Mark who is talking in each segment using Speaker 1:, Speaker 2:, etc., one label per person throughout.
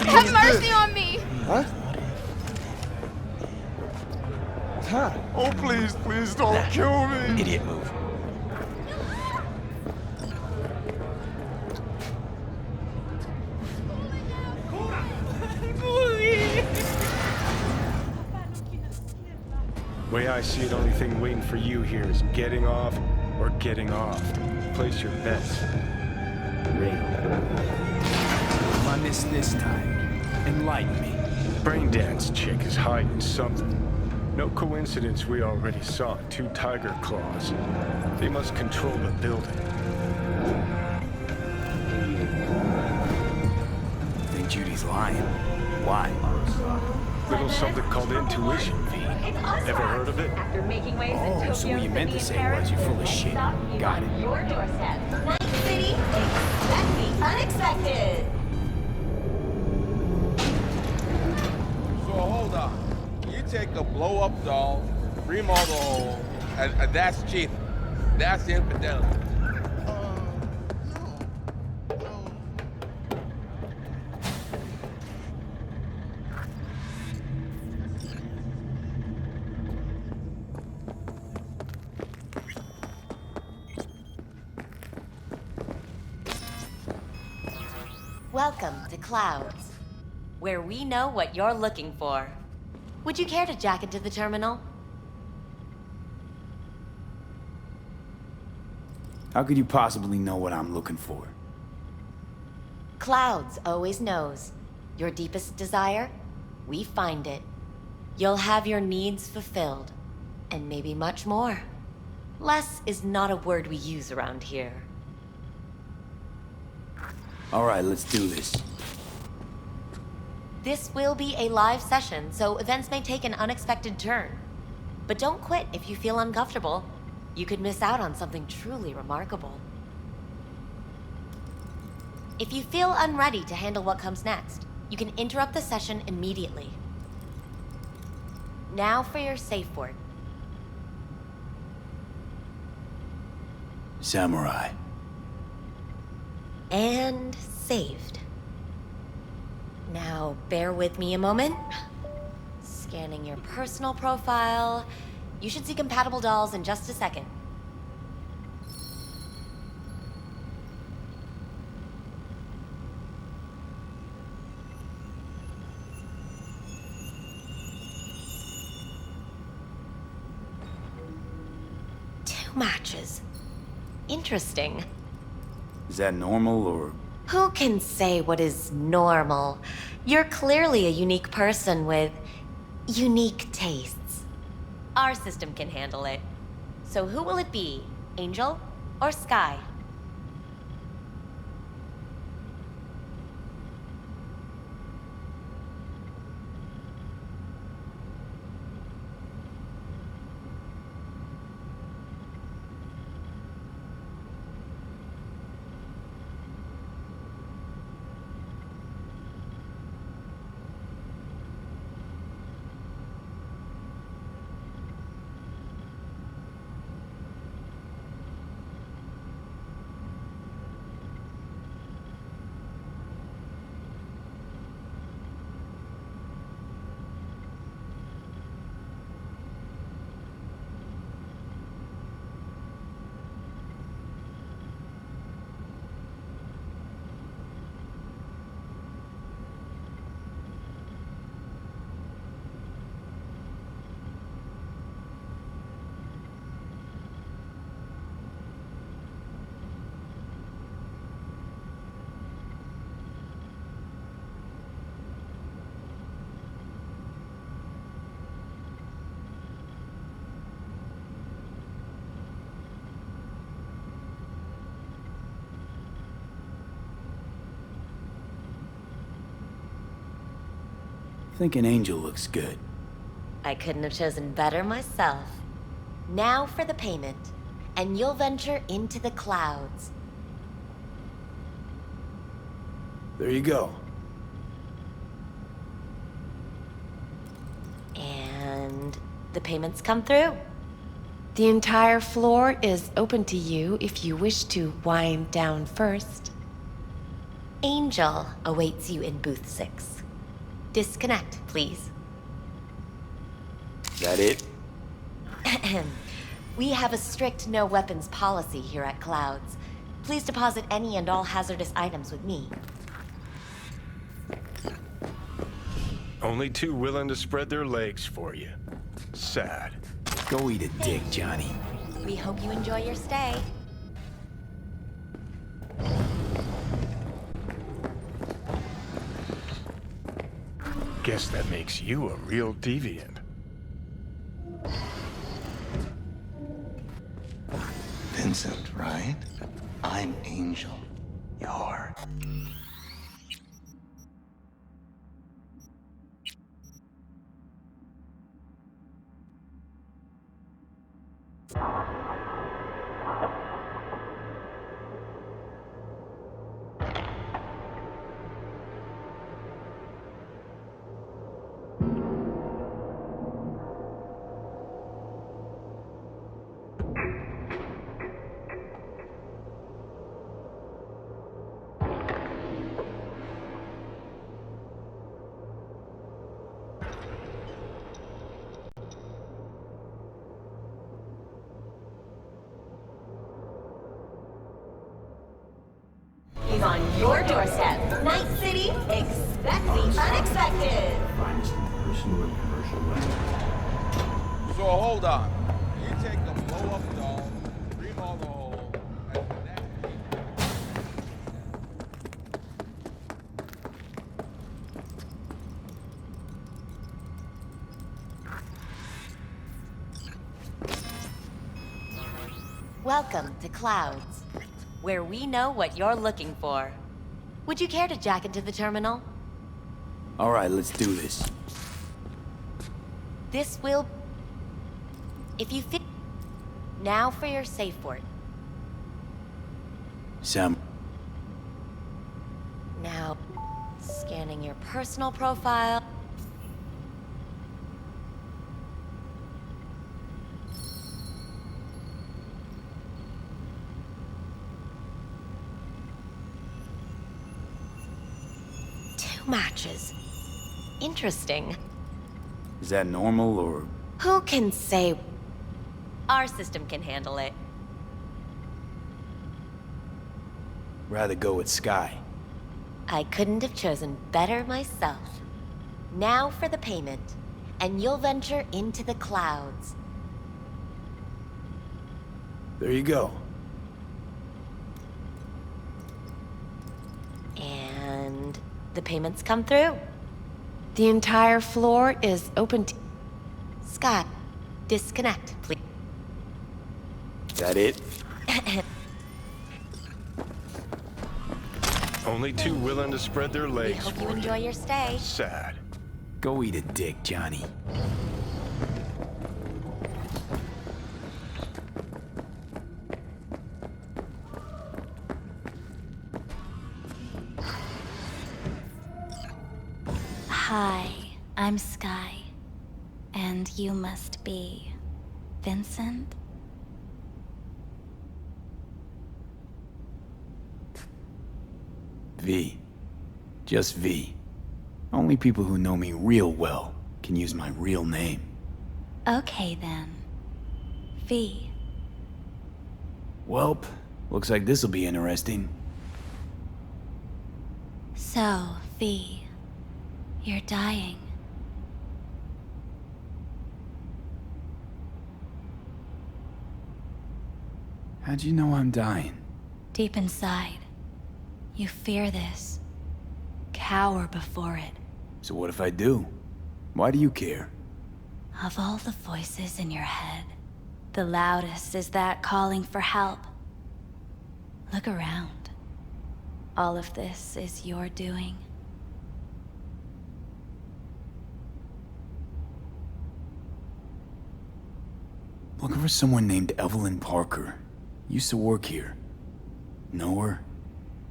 Speaker 1: Have mercy on me!
Speaker 2: Huh? Huh?
Speaker 3: Oh, please, please don't kill me.
Speaker 4: Idiot move.
Speaker 5: Way I see it, only thing waiting for you here is getting off or getting off. Place your bets.
Speaker 4: If I miss this time, enlighten me.
Speaker 5: Braindance chick is hiding something. No coincidence we already saw 2 tiger claws. They must control the building.
Speaker 4: I think Judy's lying. Why?
Speaker 5: Little something called intuition, V. Ever heard of it?
Speaker 6: After making waves in
Speaker 4: Oh,
Speaker 6: Tokyo,
Speaker 4: so what you meant to
Speaker 6: Sydney,
Speaker 4: say
Speaker 6: and Paris,
Speaker 4: was you're full of shit.
Speaker 6: stop you
Speaker 4: Got
Speaker 6: on
Speaker 4: it.
Speaker 6: your doorstep.
Speaker 7: Night City, expect the unexpected.
Speaker 3: So hold on. You take a blow-up doll, remodel the hole, and that's cheap. That's infidelity.
Speaker 7: Welcome to Clouds, where we know what you're looking for. Would you care to jack into the terminal?
Speaker 4: How could you possibly know what I'm looking for?
Speaker 7: Clouds always knows. Your deepest desire, we find it. You'll have your needs fulfilled, and maybe much more. Less is not a word we use around here.
Speaker 4: All right, let's do this.
Speaker 7: This will be a live session, so events may take an unexpected turn. But don't quit if you feel uncomfortable. You could miss out on something truly remarkable. If you feel unready to handle what comes next, you can interrupt the session immediately. Now for your safe word.
Speaker 4: Samurai.
Speaker 7: And saved. Now, bear with me a moment. Scanning your personal profile. You should see compatible dolls in just a second. Two matches. Interesting.
Speaker 4: Is that normal or...
Speaker 7: Who can say what is normal? You're clearly a unique person with unique tastes. Our system can handle it. So who will it be? Angel or Sky?
Speaker 4: I think an angel looks good.
Speaker 7: I couldn't have chosen better myself. Now for the payment, and you'll venture into the clouds.
Speaker 4: There you go.
Speaker 7: And the payments come through.
Speaker 1: The entire floor is open to you if you wish to wind down first.
Speaker 7: Angel awaits you in booth 6. Disconnect, please.
Speaker 4: Is that it?
Speaker 7: We have a strict no weapons policy here at Clouds. Please deposit any and all hazardous items with me.
Speaker 5: Only two willing to spread their legs for you. Sad.
Speaker 4: Go eat a dick, Johnny.
Speaker 7: We hope you enjoy your stay.
Speaker 5: Guess that makes you a real deviant.
Speaker 2: Vincent, right? I'm Angel. You're...
Speaker 7: He's on your doorstep. Night City, expect the unexpected.
Speaker 6: Finest in personal and commercial weapons.
Speaker 3: So hold on. You take a blow-up doll, remodel the hole, and that's
Speaker 7: Welcome to Clouds, where we know what you're looking for. Would you care to jack into the terminal?
Speaker 4: All right, let's do this.
Speaker 7: This will... If you fit... Now for your safe word.
Speaker 4: Sam,
Speaker 7: Now, scanning your personal profile. Two matches. Interesting.
Speaker 4: is that normal or...
Speaker 7: Who can say... Our system can handle it.
Speaker 4: Rather go with Sky?
Speaker 7: I couldn't have chosen better myself. Now for the payment, and you'll venture into the clouds.
Speaker 4: There you go.
Speaker 7: And the payments come through.
Speaker 1: The entire floor is open to...
Speaker 7: Scott, disconnect, please.
Speaker 4: Is that it?
Speaker 5: Only two willing to spread their
Speaker 7: We
Speaker 5: legs
Speaker 7: hope you
Speaker 5: for
Speaker 7: enjoy
Speaker 5: you.
Speaker 7: your stay.
Speaker 5: Sad.
Speaker 4: Go eat a dick, Johnny.
Speaker 8: Hi, I'm Sky. And you must be... Vincent?
Speaker 4: V. Just V. Only people who know me real well can use my real name.
Speaker 8: Okay then. V.
Speaker 4: Welp, looks like this'll be interesting.
Speaker 8: So, V. You're dying.
Speaker 4: How'd you know I'm dying?
Speaker 8: Deep inside, you fear this. Cower before it.
Speaker 4: So what if I do? Why do you care?
Speaker 8: Of all the voices in your head, the loudest is that calling for help. Look around. All of this is your doing.
Speaker 4: Looking for someone named Evelyn Parker. Used to work here. Know her?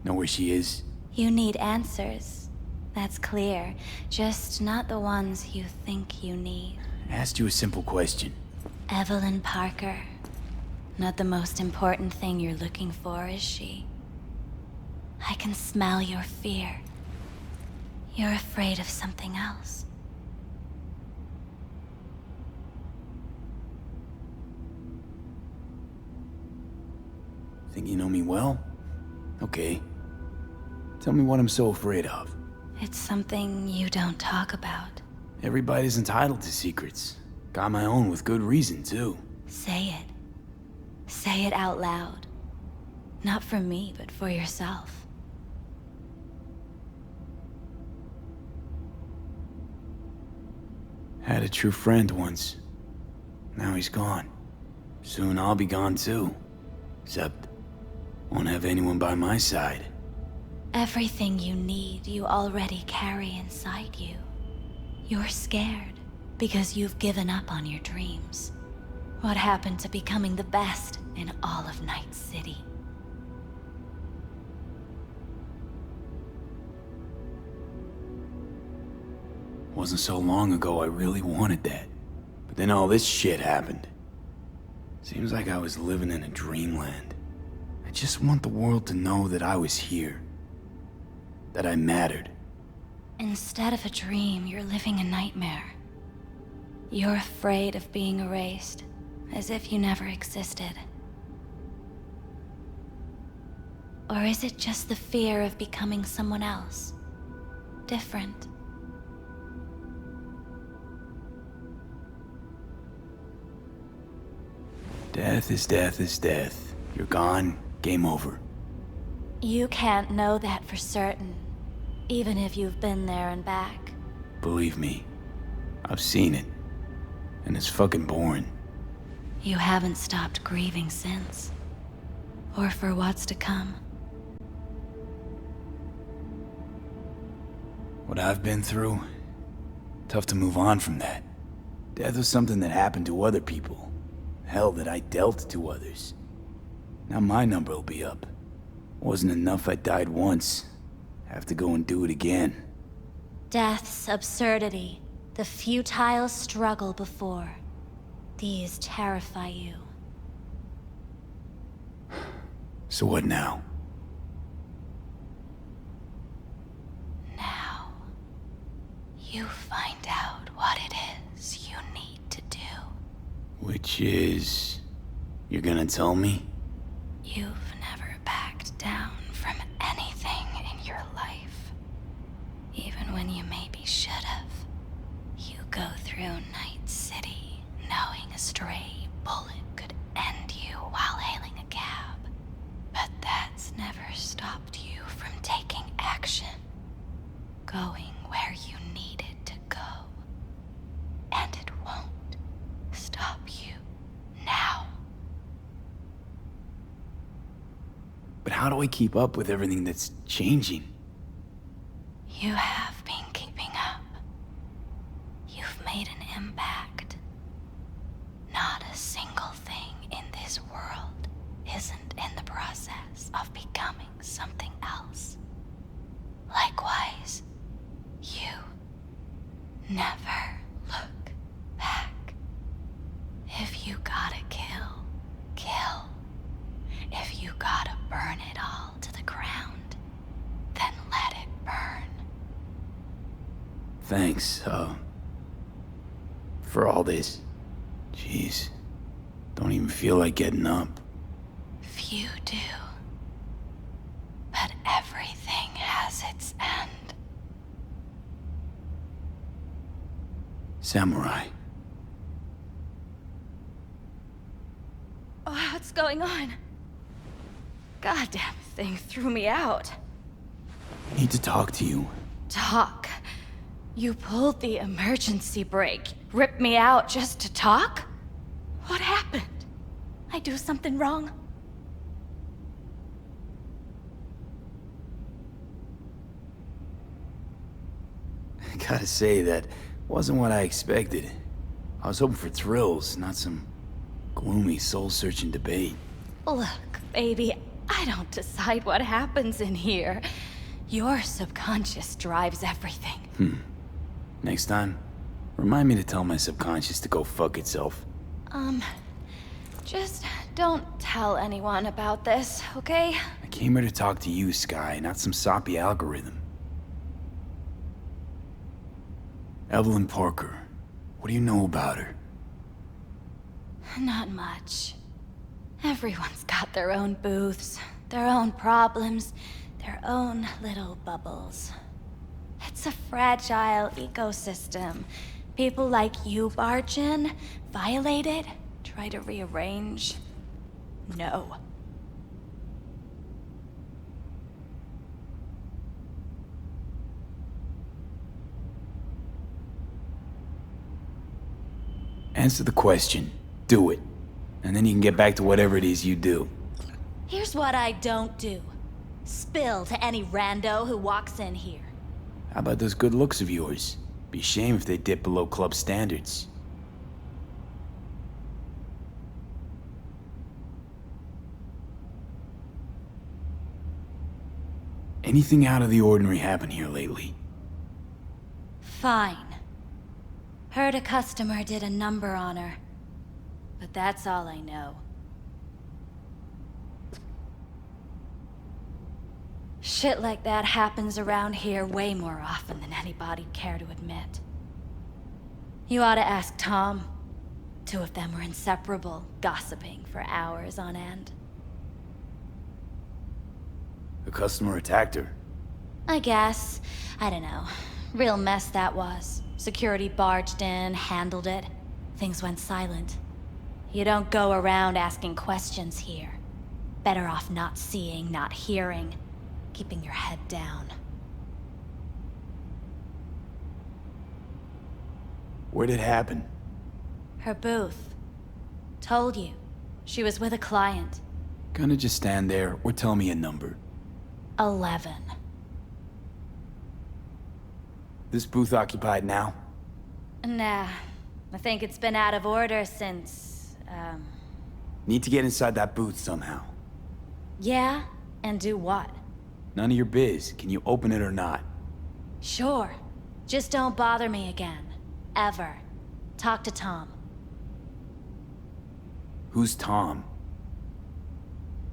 Speaker 4: Know where she is?
Speaker 8: You need answers. That's clear. Just not the ones you think you need.
Speaker 4: Asked you a simple question.
Speaker 8: Evelyn Parker. Not the most important thing you're looking for, is she? I can smell your fear. You're afraid of something else.
Speaker 4: Think you know me well? Okay. Tell me what I'm so afraid of.
Speaker 8: It's something you don't talk about.
Speaker 4: Everybody's entitled to secrets. Got my own with good reason, too.
Speaker 8: Say it. Say it out loud. Not for me, but for yourself.
Speaker 4: Had a true friend once. Now he's gone. Soon I'll be gone too. Except, won't have anyone by my side.
Speaker 8: Everything you need, you already carry inside you. You're scared because you've given up on your dreams. What happened to becoming the best in all of Night City?
Speaker 4: Wasn't so long ago I really wanted that. But then all this shit happened. Seems like I was living in a dreamland. I just want the world to know that I was here. That I mattered.
Speaker 8: Instead of a dream, you're living a nightmare. You're afraid of being erased, as if you never existed. Or is it just the fear of becoming someone else? Different?
Speaker 4: Death is death is death. You're gone, game over.
Speaker 8: You can't know that for certain, even if you've been there and back.
Speaker 4: Believe me, I've seen it. And it's fucking boring.
Speaker 8: You haven't stopped grieving since. Or for what's to come.
Speaker 4: What I've been through, tough to move on from that. Death was something that happened to other people. Hell, that I dealt to others. Now my number will be up. Wasn't enough I died once. Have to go and do it again.
Speaker 8: Death's absurdity, the futile struggle before. These terrify you.
Speaker 4: So what now?
Speaker 8: Now, you find out what it is you need to do.
Speaker 4: Which is... You're gonna tell me?
Speaker 8: You've never backed down from anything in your life. Even when you maybe should have. You go through Night City knowing a stray bullet could end you while hailing a cab. But that's never stopped you from taking action. Going where you needed to go. And it won't stop you now.
Speaker 4: But how do I keep up with everything that's changing?
Speaker 8: You have been keeping up. You've made an impact. Not a single thing in this world isn't in the process of becoming something else. Likewise, you never look back. If you gotta kill, kill. If you gotta burn it all to the ground, then let it burn.
Speaker 4: Thanks, for all this. Jeez, don't even feel like getting up.
Speaker 8: Few do. But everything has its end.
Speaker 4: Samurai.
Speaker 8: Oh, what's going on? Goddamn thing threw me out.
Speaker 4: Need to talk to you.
Speaker 8: Talk? You pulled the emergency brake. Ripped me out just to talk? What happened? I do something wrong?
Speaker 4: I gotta say, that wasn't what I expected. I was hoping for thrills, not some gloomy, soul-searching debate.
Speaker 8: Look, baby, I don't decide what happens in here. Your subconscious drives everything.
Speaker 4: Next time, remind me to tell my subconscious to go fuck itself.
Speaker 8: Just don't tell anyone about this, okay?
Speaker 4: I came here to talk to you, Sky, not some soppy algorithm. Evelyn Parker, what do you know about her?
Speaker 8: Not much. Everyone's got their own booths, their own problems, their own little bubbles. It's a fragile ecosystem. People like you barge in, violate it, try to rearrange. No.
Speaker 4: Answer the question. Do it. And then you can get back to whatever it is you do.
Speaker 8: Here's what I don't do. Spill to any rando who walks in here.
Speaker 4: How about those good looks of yours? Be a shame if they dip below club standards. Anything out of the ordinary happen here lately?
Speaker 8: Fine. Heard a customer did a number on her. But that's all I know. Shit like that happens around here way more often than anybody'd care to admit. You ought to ask Tom. Two of them were inseparable, gossiping for hours on end.
Speaker 4: A customer attacked her.
Speaker 8: I guess. I don't know. Real mess that was. Security barged in, handled it. Things went silent. You don't go around asking questions here. Better off not seeing, not hearing. Keeping your head down.
Speaker 4: Where'd it happen?
Speaker 8: Her booth. Told you. She was with a client.
Speaker 4: Gonna just stand there or tell me a number.
Speaker 8: 11.
Speaker 4: This booth occupied now?
Speaker 8: Nah. I think it's been out of order since,
Speaker 4: Need to get inside that booth somehow.
Speaker 8: Yeah? And do what?
Speaker 4: None of your biz. Can you open it or not?
Speaker 8: Sure. Just don't bother me again. Ever. Talk to Tom.
Speaker 4: Who's Tom?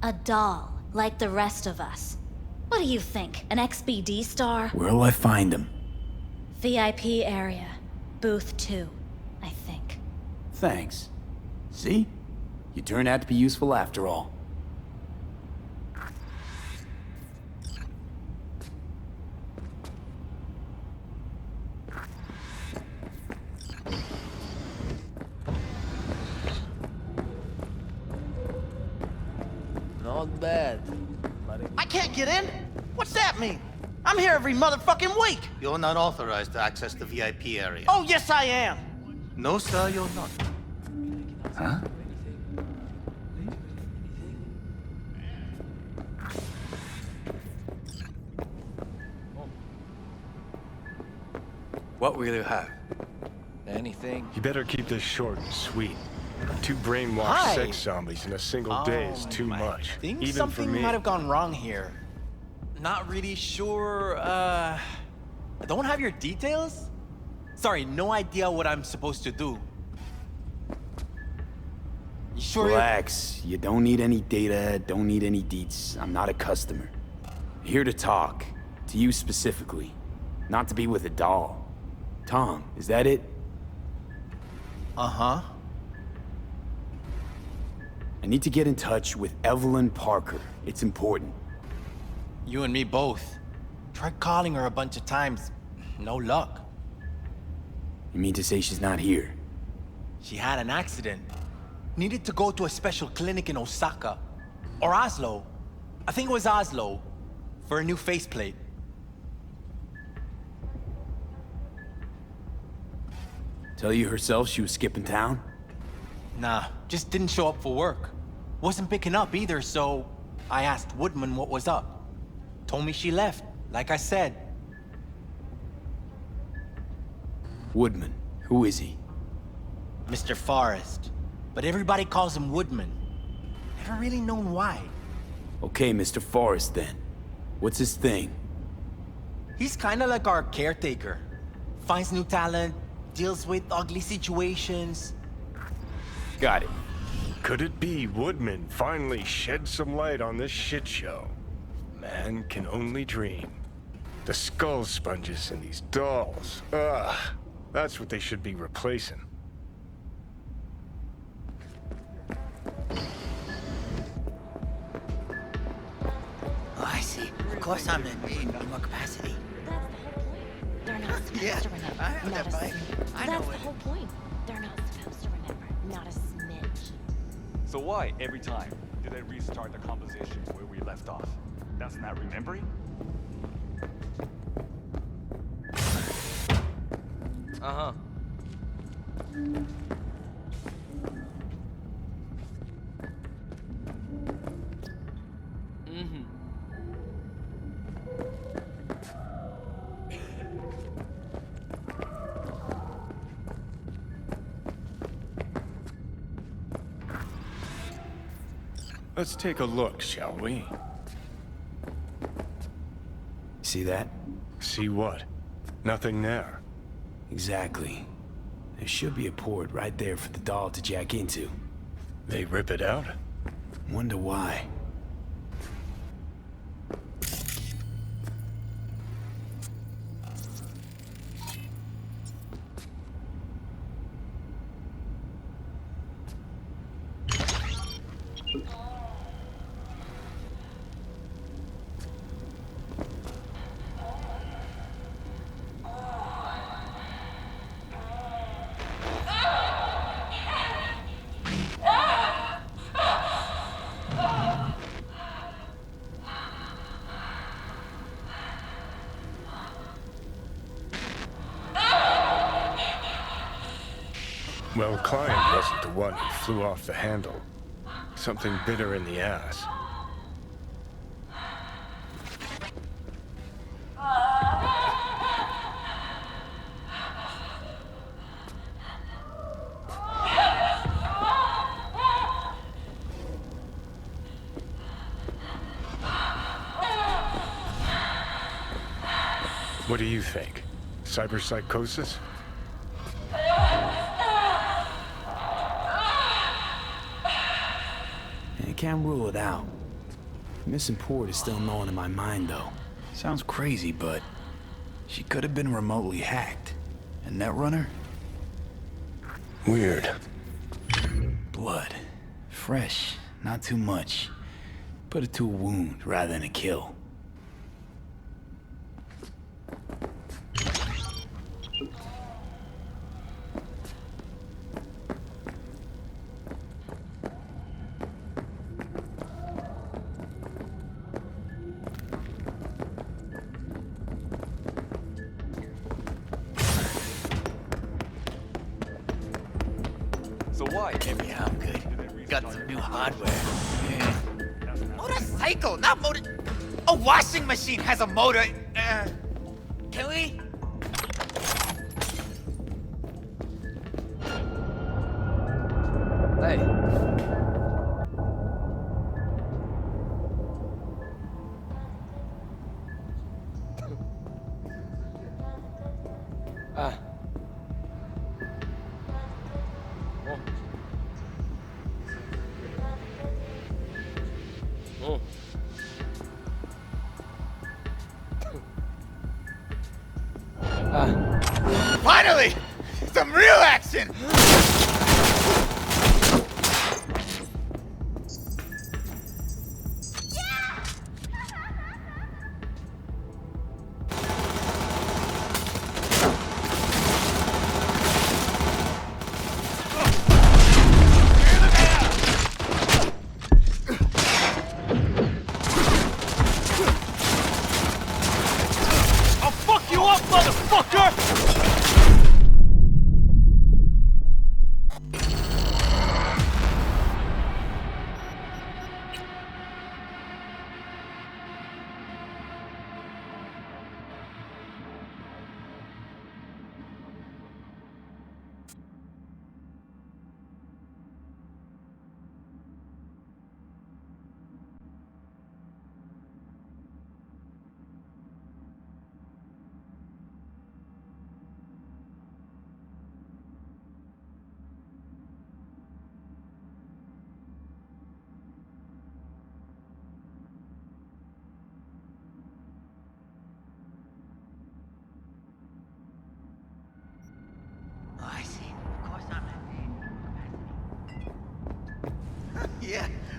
Speaker 8: A doll, like the rest of us. What do you think? An XBD star?
Speaker 4: Where'll I find him?
Speaker 8: VIP area. Booth 2, I think.
Speaker 4: Thanks. See? You turned out to be useful after all.
Speaker 9: Not bad.
Speaker 10: I can't get in? What's that mean? I'm here every motherfucking week!
Speaker 2: You're not authorized to access the VIP area.
Speaker 10: Oh, yes I am!
Speaker 2: No, sir, you're not.
Speaker 4: Huh?
Speaker 9: What will you have? Anything?
Speaker 5: You better keep this short and sweet. 2 brainwashed
Speaker 10: Hi.
Speaker 5: sex zombies in a single day is too much.
Speaker 10: I think
Speaker 5: Even
Speaker 10: something
Speaker 5: for me.
Speaker 10: might have gone wrong here. Not really sure, I don't have your details? Sorry, no idea what I'm supposed to do. You sure
Speaker 4: Relax. You don't need any data, don't need any deets. I'm not a customer. Here to talk. To you specifically. Not to be with a doll. Tom, is that it?
Speaker 10: Uh-huh.
Speaker 4: I need to get in touch with Evelyn Parker. It's important.
Speaker 10: You and me both. Tried calling her a bunch of times. No luck.
Speaker 4: You mean to say she's not here?
Speaker 10: She had an accident. Needed to go to a special clinic in Osaka. Or Oslo. I think it was Oslo. For a new faceplate.
Speaker 4: Tell you herself she was skipping town?
Speaker 10: Nah, just didn't show up for work. Wasn't picking up either, so I asked Woodman what was up. Told me she left, like I said.
Speaker 4: Woodman. Who is he?
Speaker 10: Mr. Forrest. But everybody calls him Woodman. Never really known why.
Speaker 4: Okay, Mr. Forrest then. What's his thing?
Speaker 10: He's kinda like our caretaker. Finds new talent, deals with ugly situations.
Speaker 4: Got it.
Speaker 5: Could it be Woodman finally shed some light on this shit show? Man can only dream. The skull sponges in these dolls. Ugh. That's what they should be replacing.
Speaker 10: Oh, I see. Of course I'm in more capacity.
Speaker 8: They're not supposed
Speaker 10: Yeah,
Speaker 8: to remember.
Speaker 10: I have
Speaker 8: Not
Speaker 10: that
Speaker 8: a
Speaker 10: bike.
Speaker 8: smidge.
Speaker 10: I know
Speaker 8: That's the
Speaker 10: it.
Speaker 8: whole point. They're not supposed to remember. Not a smidge.
Speaker 11: So why, every time, did I restart the conversation where we left off? That's not remembering?
Speaker 9: Uh-huh. Mm-hmm.
Speaker 5: Let's take a look, shall we?
Speaker 4: See that?
Speaker 5: See what? Nothing there.
Speaker 4: Exactly. There should be a port right there for the doll to jack into.
Speaker 5: They rip it out?
Speaker 4: Wonder why.
Speaker 5: Well, Klein wasn't the one who flew off the handle. Something bit her in the ass. What do you think? Cyberpsychosis?
Speaker 4: I can't rule it out. Missing port is still gnawing in my mind, though. Sounds crazy, but she could have been remotely hacked. A netrunner?
Speaker 5: Weird.
Speaker 4: Blood. Fresh, not too much. Put it to a wound rather than a kill.
Speaker 11: So why?
Speaker 10: Yeah, I'm good.
Speaker 11: Did I restart
Speaker 10: Got some
Speaker 11: the
Speaker 10: new
Speaker 11: conversation?
Speaker 10: hardware. Yeah.
Speaker 11: That's not
Speaker 10: Motorcycle, not motor. A washing machine has a motor. Can we?
Speaker 9: Hey. Ah. Oh. Ah.
Speaker 10: Finally! Some real action!
Speaker 11: I'll fuck you up, motherfucker!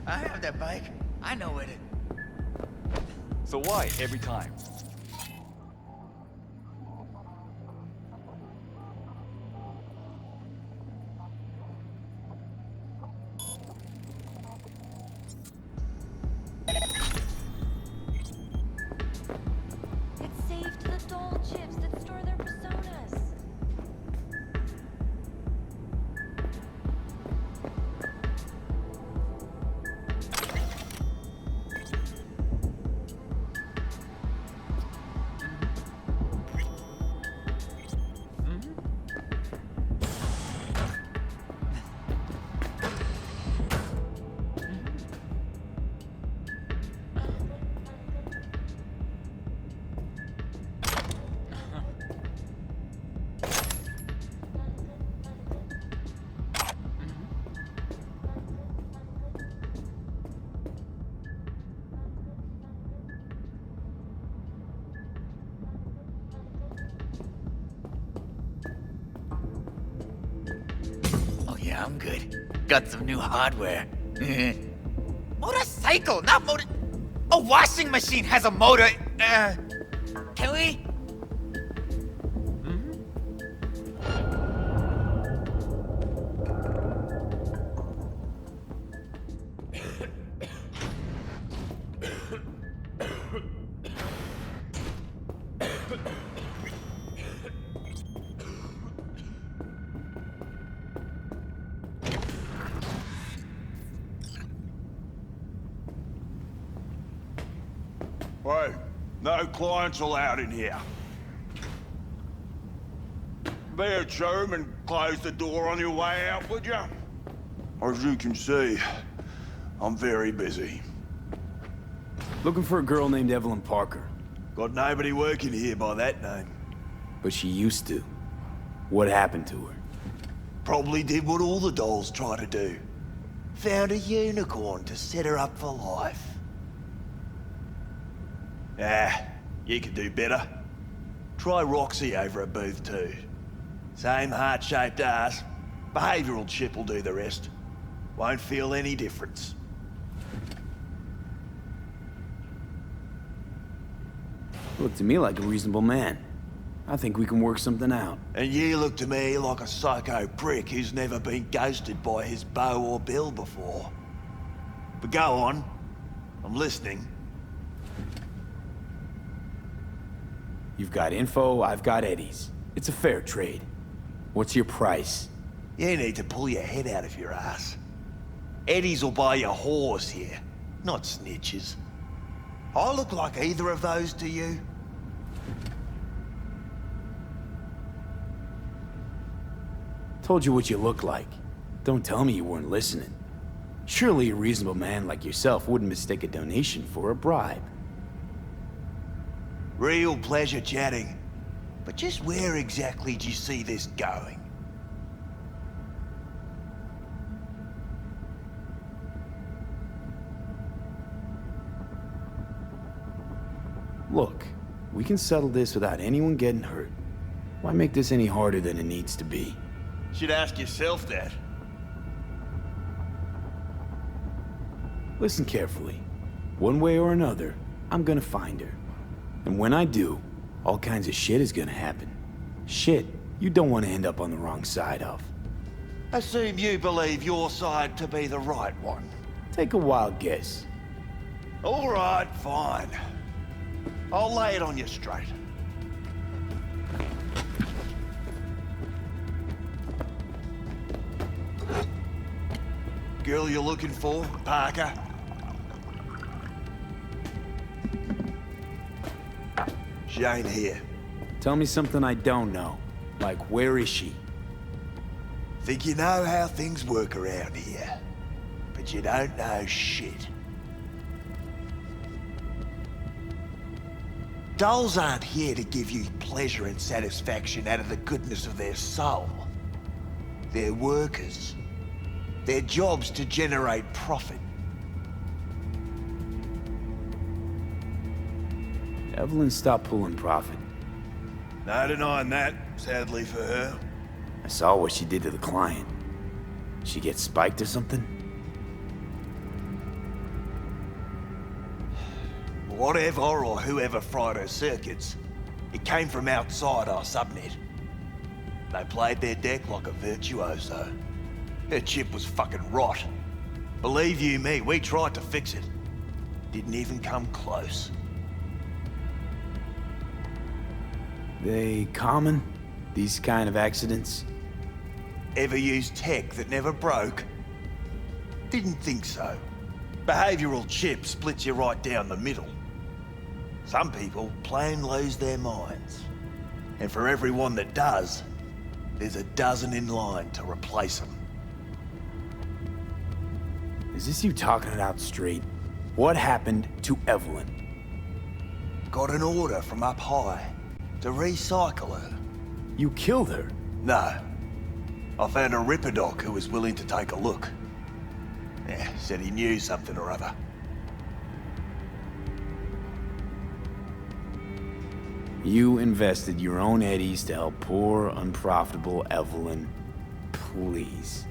Speaker 10: I have that bike. I know it.
Speaker 11: So why every time?
Speaker 7: It's saved to the doll chips that store their personas.
Speaker 10: Oh yeah, I'm good. Got some new hardware. Motorcycle, not motor... A washing machine has a motor. Can we?
Speaker 12: Hey, no clients allowed in here. Be a chum and close the door on your way out, would you? As you can see, I'm very busy.
Speaker 4: Looking for a girl named Evelyn Parker.
Speaker 12: Got nobody working here by that name.
Speaker 4: But she used to. What happened to her?
Speaker 12: Probably did what all the dolls try to do. Found a unicorn to set her up for life. Ah, you could do better. Try Roxy over at Booth 2. Same heart-shaped ass. Behavioural chip will do the rest. Won't feel any difference.
Speaker 4: Looked to me like a reasonable man. I think we can work something out.
Speaker 12: And you look to me like a psycho prick who's never been ghosted by his beau or bill before. But go on. I'm listening.
Speaker 4: You've got info, I've got Eddie's. It's a fair trade. What's your price?
Speaker 12: You need to pull your head out of your ass. Eddie's will buy you a horse here, not snitches. I look like either of those to you?
Speaker 4: Told you what you look like. Don't tell me you weren't listening. Surely a reasonable man like yourself wouldn't mistake a donation for a bribe.
Speaker 12: Real pleasure chatting. But just where exactly do you see this going?
Speaker 4: Look, we can settle this without anyone getting hurt. Why make this any harder than it needs to be?
Speaker 12: Should ask yourself that.
Speaker 4: Listen carefully. One way or another, I'm gonna find her. And when I do, all kinds of shit is gonna happen. Shit you don't want to end up on the wrong side of.
Speaker 12: Assume you believe your side to be the right one.
Speaker 4: Take a wild guess.
Speaker 12: All right, fine. I'll lay it on you straight. Girl you're looking for, Parker? She ain't here.
Speaker 4: Tell me something I don't know. Like, where is she?
Speaker 12: Think you know how things work around here. But you don't know shit. Dolls aren't here to give you pleasure and satisfaction out of the goodness of their soul. They're workers. Their job's to generate profit.
Speaker 4: Evelyn stopped pulling profit.
Speaker 12: No denying that, sadly for her.
Speaker 4: I saw what she did to the client. She get spiked or something?
Speaker 12: Whatever or whoever fried her circuits, it came from outside our subnet. They played their deck like a virtuoso. Her chip was fucking rot. Believe you me, we tried to fix it. Didn't even come close.
Speaker 4: They common? These kind of accidents?
Speaker 12: Ever used tech that never broke? Didn't think so. Behavioral chip splits you right down the middle. Some people plain lose their minds. And for everyone that does, there's a dozen in line to replace them.
Speaker 4: Is this you talking it out straight? What happened to Evelyn?
Speaker 12: Got an order from up high to recycle her.
Speaker 4: You killed her?
Speaker 12: No. I found a Ripper doc who was willing to take a look. Yeah, said he knew something or other.
Speaker 4: You invested your own eddies to help poor, unprofitable Evelyn. Please.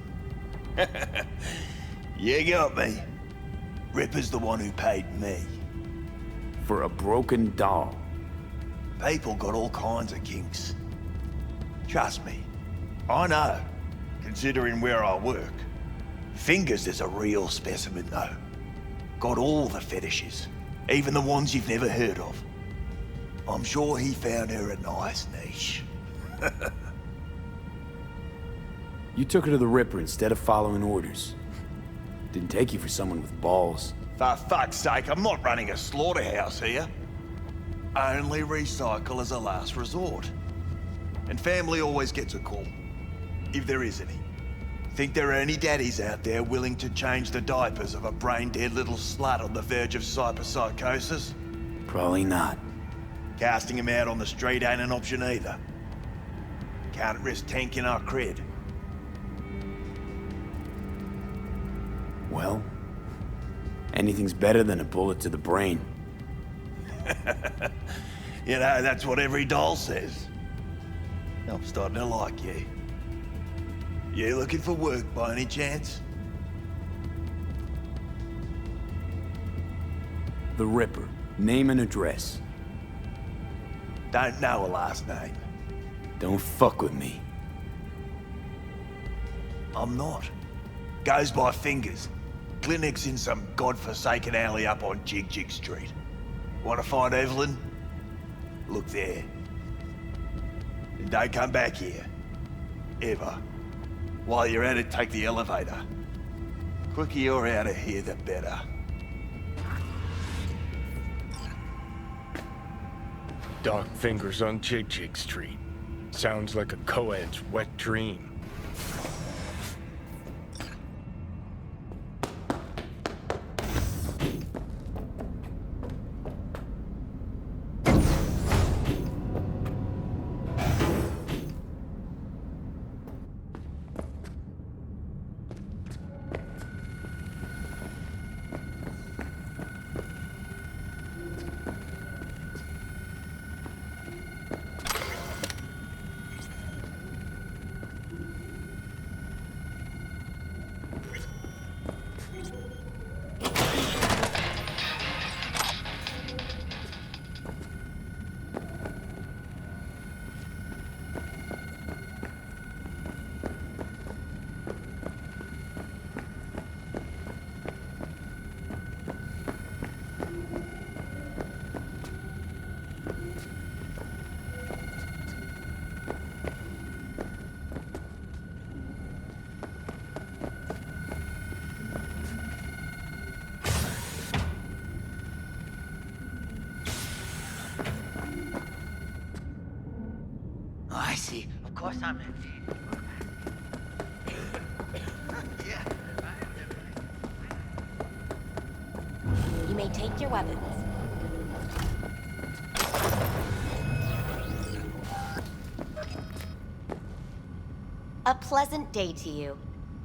Speaker 12: You got me. Ripper's the one who paid me.
Speaker 4: For a broken doll.
Speaker 12: People got all kinds of kinks. Trust me, I know, considering where I work. Fingers is a real specimen though. Got all the fetishes, even the ones you've never heard of. I'm sure he found her a nice niche.
Speaker 4: You took her to the Ripper instead of following orders. Didn't take you for someone with balls.
Speaker 12: For fuck's sake, I'm not running a slaughterhouse here. Only recycle as a last resort. And family always gets a call, if there is any. Think there are any daddies out there willing to change the diapers of a brain-dead little slut on the verge of cyberpsychosis?
Speaker 4: Probably not.
Speaker 12: Casting him out on the street ain't an option either. Can't risk tanking our cred.
Speaker 4: Well, anything's better than a bullet to the brain.
Speaker 12: You know, that's what every doll says. I'm starting to like you. You looking for work by any chance?
Speaker 4: The Ripper. Name and address.
Speaker 12: Don't know a last name.
Speaker 4: Don't fuck with me.
Speaker 12: I'm not. Goes by Fingers. Clinic's in some godforsaken alley up on Jig Street. Want to find Evelyn? Look there. And don't come back here. Ever. While you're at it, take the elevator. Quicker you're out of here, the better.
Speaker 5: Dark Fingers on Jig Street. Sounds like a co-ed's wet dream.
Speaker 13: I see. Of course I'm in. Yeah.
Speaker 7: You may take your weapons. A pleasant day to you.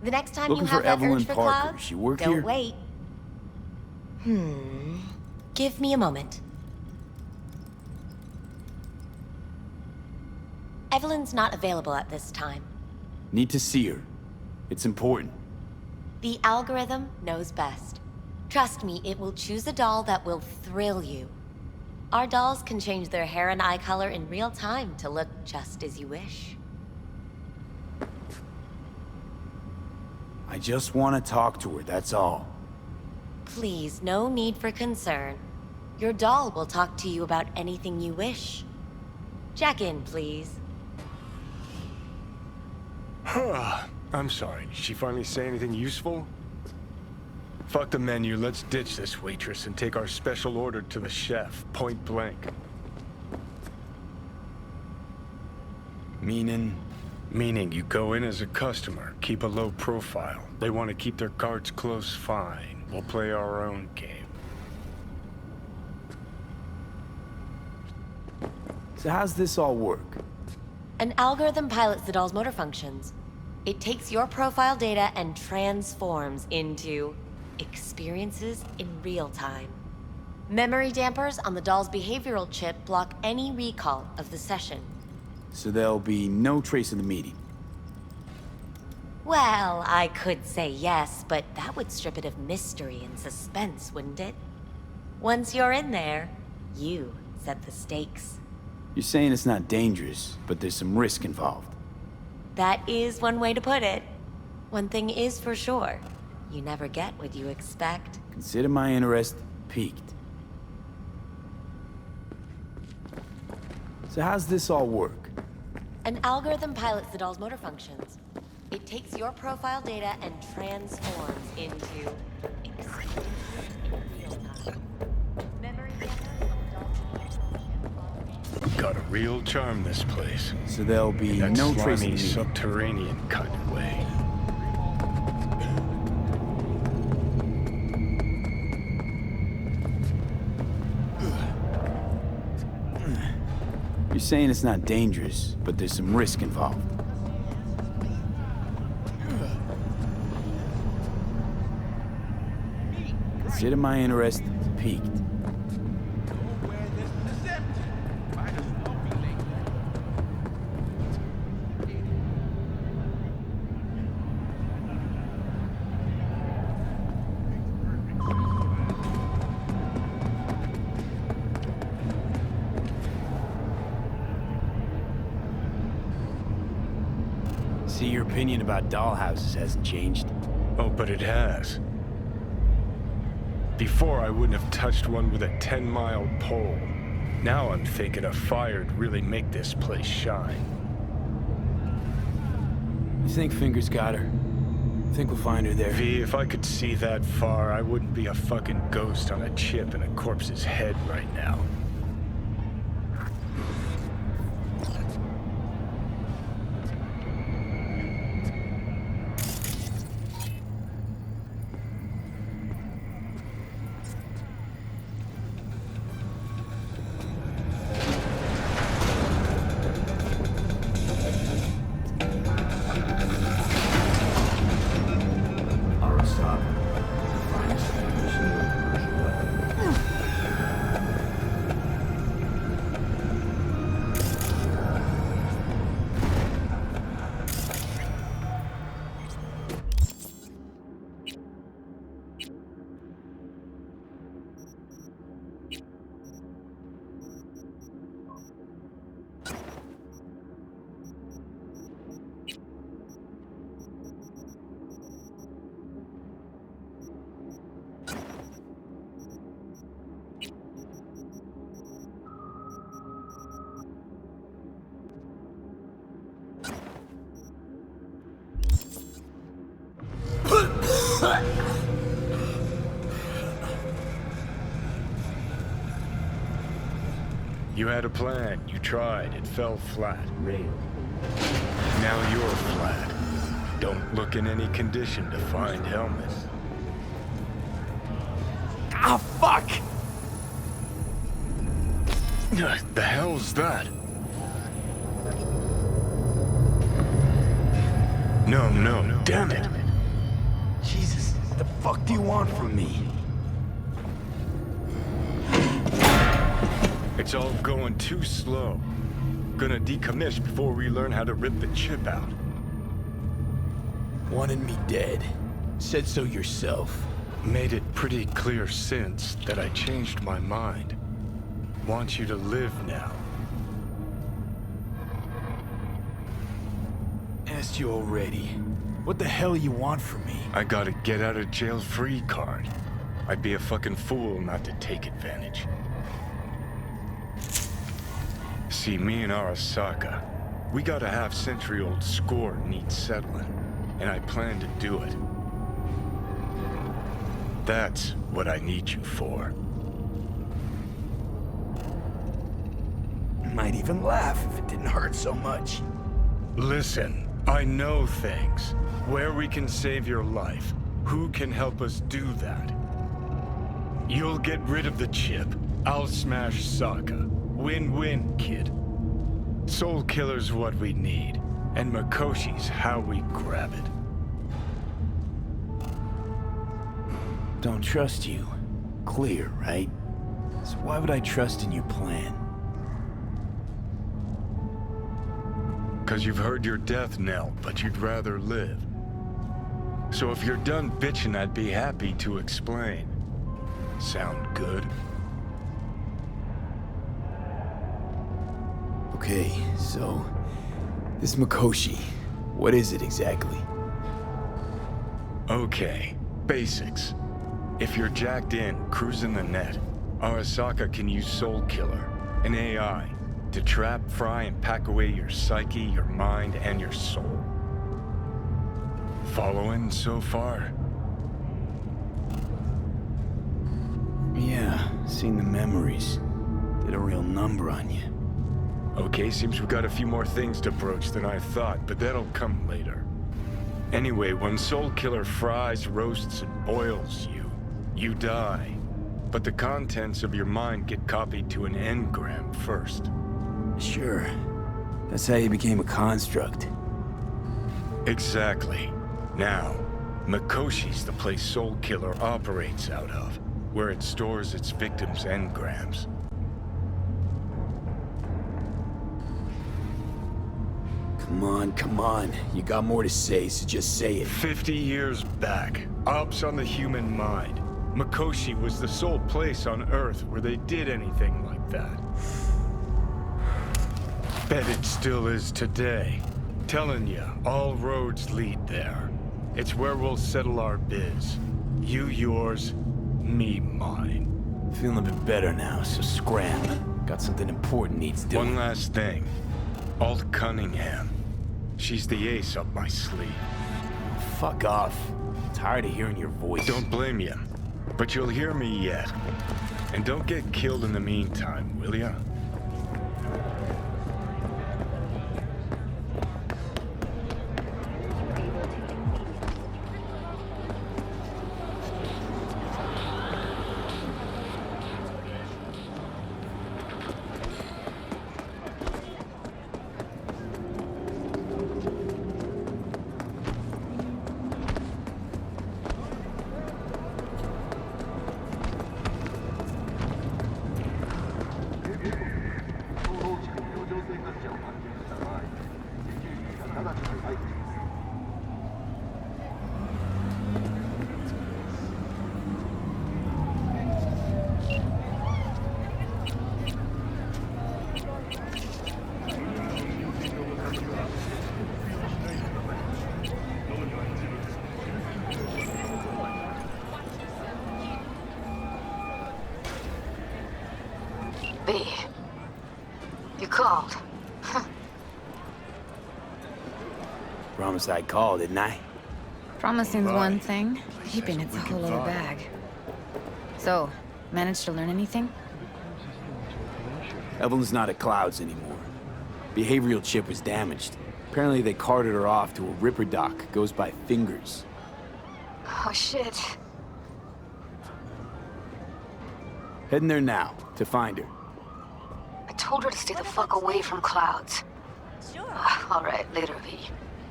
Speaker 7: The next time
Speaker 4: Looking
Speaker 7: you have
Speaker 4: for
Speaker 7: that
Speaker 4: Evelyn
Speaker 7: urge for
Speaker 4: Parker.
Speaker 7: cloud,
Speaker 4: She work
Speaker 7: don't
Speaker 4: here?
Speaker 7: wait. Give me a moment. Evelyn's not available at this time.
Speaker 4: Need to see her. It's important.
Speaker 7: The algorithm knows best. Trust me, it will choose a doll that will thrill you. Our dolls can change their hair and eye color in real time to look just as you wish.
Speaker 4: I just want to talk to her, that's all.
Speaker 7: Please, no need for concern. Your doll will talk to you about anything you wish. Check in, please.
Speaker 5: I'm sorry, did she finally say anything useful? Fuck the menu, let's ditch this waitress and take our special order to the chef, point blank.
Speaker 4: Meaning?
Speaker 5: Meaning you go in as a customer, keep a low profile. They want to keep their cards close, fine. We'll play our own game.
Speaker 4: So how's this all work?
Speaker 7: An algorithm pilots the doll's motor functions. It takes your profile data and transforms into experiences in real time. Memory dampers on the doll's behavioral chip block any recall of the session.
Speaker 4: So there'll be no trace of the meeting?
Speaker 7: Well, I could say yes, but that would strip it of mystery and suspense, wouldn't it? Once you're in there, you set the stakes.
Speaker 4: You're saying it's not dangerous, but there's some risk involved.
Speaker 7: That is one way to put it. One thing is for sure, you never get what you expect.
Speaker 4: Consider my interest piqued. So how's this all work?
Speaker 7: An algorithm pilots the doll's motor functions. It takes your profile data and transforms into experiences in real time. Memory dampers on the doll's behavioral
Speaker 5: Got a real charm, this place.
Speaker 4: So there'll be
Speaker 5: that
Speaker 4: no trace of the
Speaker 5: slimy,
Speaker 4: meeting?
Speaker 5: subterranean kind of way.
Speaker 4: You're saying it's not dangerous, but there's some risk involved. Consider my interest piqued. See, your opinion about dollhouses hasn't changed.
Speaker 5: Oh, but it has. Before, I wouldn't have touched one with a 10-mile pole. Now I'm thinking a fire'd really make this place shine.
Speaker 4: You think Fingers got her? Think we'll find her there?
Speaker 5: V, if I could see that far, I wouldn't be a fucking ghost on a chip in a corpse's head right now. You had a plan, you tried, it fell flat. Now you're flat. Don't look in any condition to find Helmet.
Speaker 4: Ah, fuck!
Speaker 5: The hell's that? No, damn it!
Speaker 4: Jesus, what the fuck do you want from me?
Speaker 5: It's all going too slow. Gonna decommission before we learn how to rip the chip out.
Speaker 4: Wanted me dead. Said so yourself.
Speaker 5: Made it pretty clear since that I changed my mind. Want you to live now.
Speaker 4: Asked you already. What the hell you want from me?
Speaker 5: I got a get out of jail free card. I'd be a fucking fool not to take advantage. See, me and Arasaka, we got a half-century-old score needs settling, and I plan to do it. That's what I need you for.
Speaker 4: Might even laugh if it didn't hurt so much.
Speaker 5: Listen, I know things. Where we can save your life. Who can help us do that? You'll get rid of the chip. I'll smash Sokka. Win-win, kid. Soul Killer's what we need, and Mikoshi's how we grab it.
Speaker 4: Don't trust you. Clear, right? So why would I trust in your plan?
Speaker 5: 'Cause you've heard your death knell, but you'd rather live. So if you're done bitching, I'd be happy to explain. Sound good?
Speaker 4: Okay, so... this Mikoshi, what is it exactly?
Speaker 5: Okay, basics. If you're jacked in, cruising the net, Arasaka can use Soul Killer, an AI, to trap, fry, and pack away your psyche, your mind, and your soul. Following so far?
Speaker 4: Yeah, seen the memories. Did a real number on you.
Speaker 5: Okay, seems we got a few more things to broach than I thought, but that'll come later. Anyway, when Soul Killer fries, roasts, and boils you, you die. But the contents of your mind get copied to an engram first.
Speaker 4: Sure. That's how you became a construct.
Speaker 5: Exactly. Now, Mikoshi's the place Soul Killer operates out of, where it stores its victims' engrams.
Speaker 4: Come on. You got more to say, so just say it.
Speaker 5: 50 years back, ops on the human mind. Mikoshi was the sole place on Earth where they did anything like that. Bet it still is today. Telling you, all roads lead there. It's where we'll settle our biz. You yours, me mine.
Speaker 4: Feeling a bit better now, so scram. Got something important needs doing.
Speaker 5: One last thing. Alt Cunningham. She's the ace up my sleeve.
Speaker 4: Fuck off. Tired of hearing your voice.
Speaker 5: Don't blame you, but you'll hear me yet. And don't get killed in the meantime, will ya?
Speaker 14: B. You called.
Speaker 4: Promised I'd call, didn't I?
Speaker 15: Promising's one thing, keeping it's a whole other bag. So, managed to learn anything?
Speaker 4: Evelyn's not at Clouds anymore. Behavioral chip was damaged. Apparently they carted her off to a Ripper dock. Goes by Fingers.
Speaker 14: Oh, shit.
Speaker 4: Heading there now, to find her.
Speaker 14: I told her to stay the fuck away from Clouds.
Speaker 16: Sure.
Speaker 14: All right, later, V.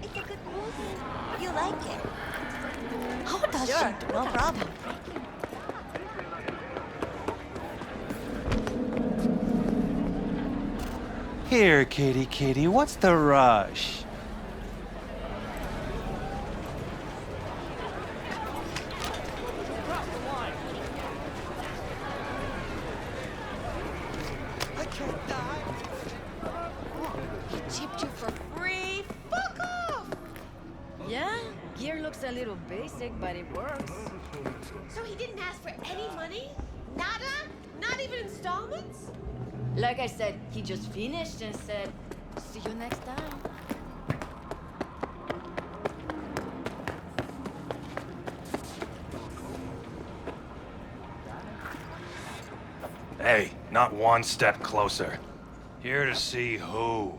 Speaker 16: It's a good movie. You like it.
Speaker 14: How does
Speaker 16: Sure,
Speaker 14: she do
Speaker 16: no
Speaker 14: that?
Speaker 16: problem.
Speaker 17: Here, kitty, what's the rush?
Speaker 15: a little basic, but it works.
Speaker 1: So he didn't ask for any money? Nada? Not even installments?
Speaker 15: Like I said, he just finished and said, see you next time.
Speaker 17: Hey, not one step closer. Here to see who.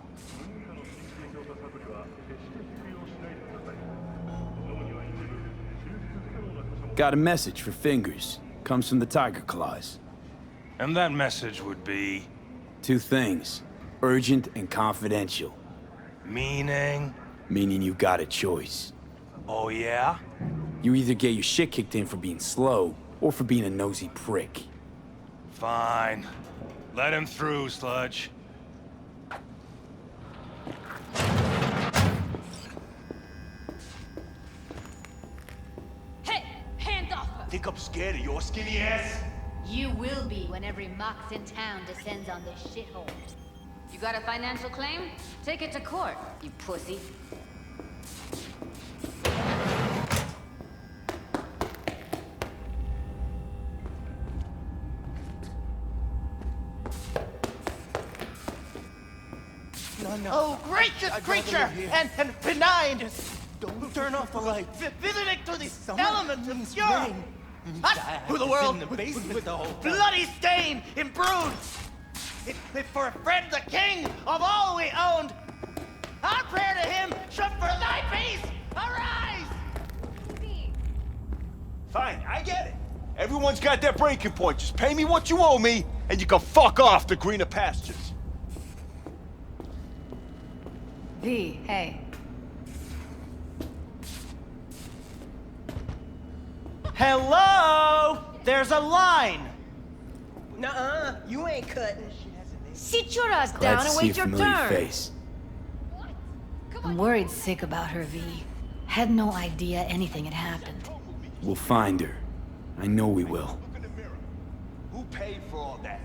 Speaker 4: Got a message for Fingers. Comes from the Tiger Claws.
Speaker 17: And that message would be...
Speaker 4: 2 things. Urgent and confidential.
Speaker 17: Meaning?
Speaker 4: Meaning you got a choice.
Speaker 17: Oh yeah?
Speaker 4: You either get your shit kicked in for being slow, or for being a nosy prick.
Speaker 17: Fine. Let him through, Sludge.
Speaker 18: Hey! Hands off her!
Speaker 12: Think I'm scared of your skinny ass?
Speaker 18: You will be when every mox in town descends on this shithole. You got a financial claim? Take it to court, you pussy.
Speaker 13: Oh, gracious creature! And benign! Don't turn off the light. Visiting to the element of pure! Us, who the world bloody stain imbrued! If for a friend the king of all we owned, our prayer to him should for thy peace arise!
Speaker 12: Fine, I get it. Everyone's got their breaking point. Just pay me what you owe me, and you can fuck off to greener pastures.
Speaker 15: V, hey.
Speaker 13: Hello! There's a line! Nuh-uh, you ain't cutting.
Speaker 1: Sit your ass
Speaker 4: Glad
Speaker 1: down
Speaker 4: to
Speaker 1: and
Speaker 4: see a
Speaker 1: wait your
Speaker 4: familiar
Speaker 1: turn.
Speaker 4: face.
Speaker 15: I'm worried sick about her, V. Had no idea anything had happened.
Speaker 4: We'll find her. I know we will.
Speaker 12: Look in the mirror. Who paid for all that?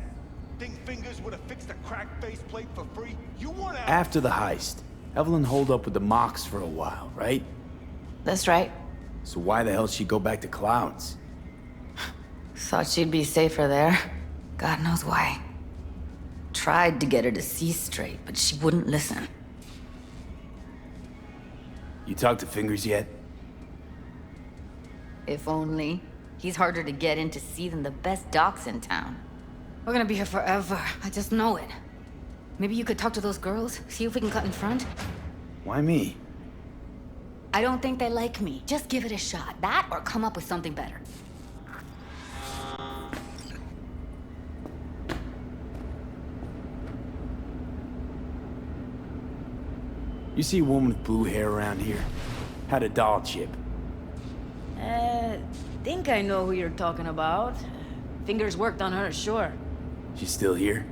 Speaker 12: Think Fingers would have fixed a cracked faceplate for free? You want to...
Speaker 4: After the heist, Evelyn holed up with the Mox for a while, right?
Speaker 15: That's right.
Speaker 4: So why the hell she go back to Clouds?
Speaker 15: Thought she'd be safer there. God knows why. Tried to get her to see straight, but she wouldn't listen.
Speaker 4: You talked to Fingers yet?
Speaker 15: If only. He's harder to get in to see than the best docs in town. We're gonna be here forever. I just know it. Maybe you could talk to those girls, see if we can cut in front?
Speaker 4: Why me?
Speaker 15: I don't think they like me. Just give it a shot. That or come up with something better.
Speaker 4: You see a woman with blue hair around here? Had a doll chip.
Speaker 19: Think I know who you're talking about. Fingers worked on her, sure.
Speaker 4: She's still here?